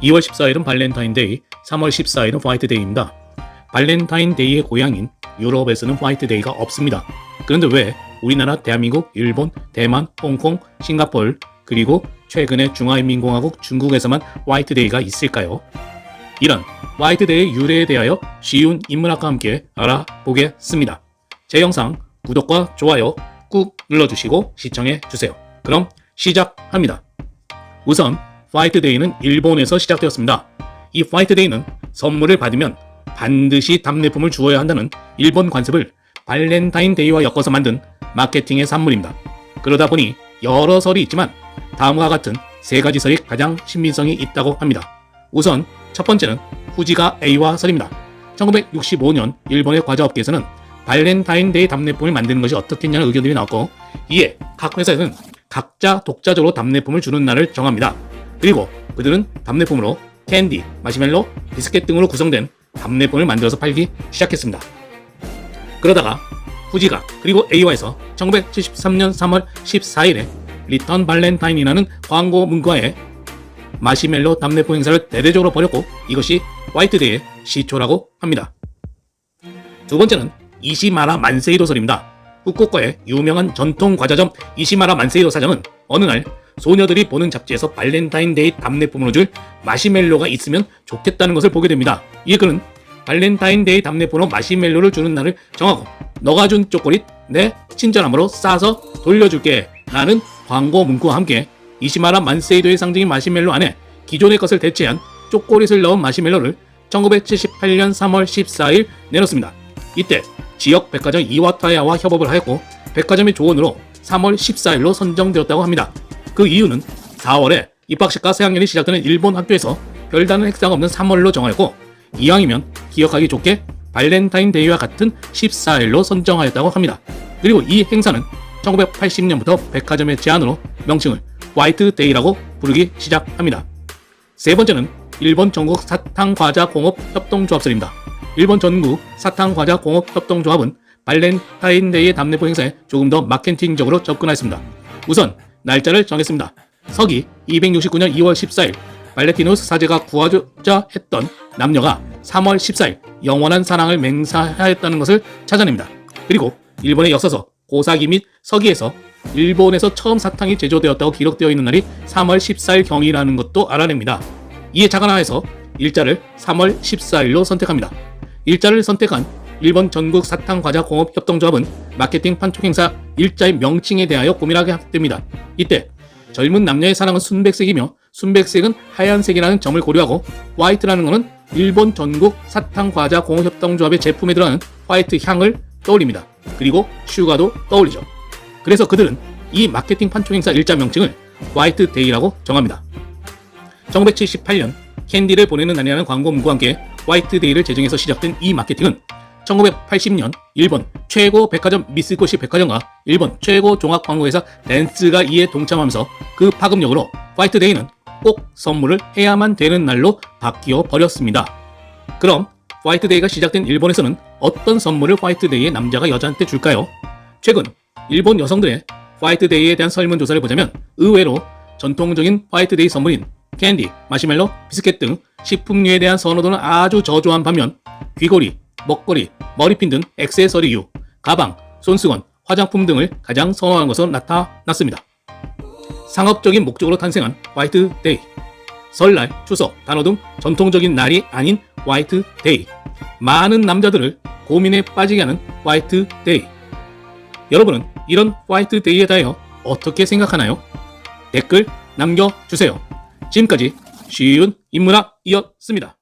2월 14일은 발렌타인데이, 3월 14일은 화이트데이입니다. 발렌타인데이의 고향인 유럽에서는 화이트데이가 없습니다. 그런데 왜 우리나라, 대한민국, 일본, 대만, 홍콩, 싱가포르, 그리고 최근에 중화인민공화국 중국에서만 화이트데이가 있을까요? 이런 화이트데이의 유래에 대하여 쉬운 인문학과 함께 알아보겠습니다. 제 영상 구독과 좋아요 꾹 눌러주시고 시청해주세요. 그럼 시작합니다. 우선 화이트데이는 일본에서 시작되었습니다. 이 화이트데이는 선물을 받으면 반드시 답례품을 주어야 한다는 일본 관습을 발렌타인데이와 엮어서 만든 마케팅의 산물입니다. 그러다 보니 여러 설이 있지만 다음과 같은 세 가지 설이 가장 신빙성이 있다고 합니다. 우선 첫 번째는 후지가 에이와 설입니다. 1965년 일본의 과자업계에서는 발렌타인데이 답례품을 만드는 것이 어떻겠냐는 의견들이 나왔고, 이에 각 회사에서는 각자 독자적으로 답례품을 주는 날을 정합니다. 그리고 그들은 답례품으로 캔디, 마시멜로, 비스켓 등으로 구성된 답례품을 만들어서 팔기 시작했습니다. 그러다가 후지가 그리고 에이와에서 1973년 3월 14일에 리턴 발렌타인이라는 광고 문구하에 마시멜로 답례품 행사를 대대적으로 벌였고, 이것이 화이트데이의 시초라고 합니다. 두 번째는 이시마라 만세이도 설입니다. 후쿠오카의 유명한 전통 과자점 이시마라 만세이도 사장은 어느 날 소녀들이 보는 잡지에서 발렌타인데이 답례품으로 줄 마시멜로가 있으면 좋겠다는 것을 보게 됩니다. 이에 그는 발렌타인데이 답례품으로 마시멜로를 주는 날을 정하고, 너가 준 초콜릿 내 친절함으로 싸서 돌려줄게 라는 광고 문구와 함께 이시마라 만세이도의 상징인 마시멜로 안에 기존의 것을 대체한 초콜릿을 넣은 마시멜로를 1978년 3월 14일 내놓습니다. 이때 지역 백화점 이와타야와 협업을 하였고, 백화점의 조언으로 3월 14일로 선정되었다고 합니다. 그 이유는 4월에 입학식과 새학년이 시작되는 일본 학교에서 별다른 행사가 없는 3월로 정하였고, 이왕이면 기억하기 좋게 발렌타인데이와 같은 14일로 선정하였다고 합니다. 그리고 이 행사는 1980년부터 백화점의 제안으로 명칭을 화이트데이라고 부르기 시작합니다. 세 번째는 일본 전국 사탕과자공업협동조합설입니다. 일본 전국 사탕과자공업협동조합은 발렌타인데이의 답례품 행사에 조금 더 마케팅적으로 접근하였습니다. 우선 날짜를 정했습니다. 서기 269년 2월 14일 발레티누스 사제가 구하고자 했던 남녀가 3월 14일 영원한 사랑을 맹세하였다는 것을 찾아냅니다. 그리고 일본의 역사서 고사기 및 서기에서 일본에서 처음 사탕이 제조되었다고 기록되어 있는 날이 3월 14일 경이라는 것도 알아냅니다. 이에 자가나에서 일자를 3월 14일로 선택합니다. 일자를 선택한 일본 전국 사탕과자공업협동조합은 마케팅 판촉행사 일자의 명칭에 대하여 고민하게 됩니다. 이때 젊은 남녀의 사랑은 순백색이며 순백색은 하얀색이라는 점을 고려하고, 화이트라는 것은 일본 전국 사탕과자공업협동조합의 제품에 들어가는 화이트 향을 떠올립니다. 그리고 슈가도 떠올리죠. 그래서 그들은 이 마케팅 판촉행사 일자 명칭을 화이트데이라고 정합니다. 1978년 캔디를 보내는 날이라는 광고 문구와 함께 화이트데이를 제정해서 시작된 이 마케팅은 1980년 일본 최고 백화점 미쓰코시 백화점과 일본 최고 종합 광고회사 댄스가 이에 동참하면서 그 파급력으로 화이트데이는 꼭 선물을 해야만 되는 날로 바뀌어 버렸습니다. 그럼 화이트데이가 시작된 일본에서는 어떤 선물을 화이트데이에 남자가 여자한테 줄까요? 최근 일본 여성들의 화이트데이에 대한 설문조사를 보자면 의외로 전통적인 화이트데이 선물인 캔디, 마시멜로, 비스켓 등 식품류에 대한 선호도는 아주 저조한 반면 귀걸이, 먹거리, 머리핀 등 액세서리류, 가방, 손수건, 화장품 등을 가장 선호하는 것으로 나타났습니다. 상업적인 목적으로 탄생한 화이트데이, 설날, 추석, 단오 등 전통적인 날이 아닌 화이트데이, 많은 남자들을 고민에 빠지게 하는 화이트데이. 여러분은 이런 화이트데이에 대하여 어떻게 생각하나요? 댓글 남겨주세요. 지금까지 쉬운 인문학이었습니다.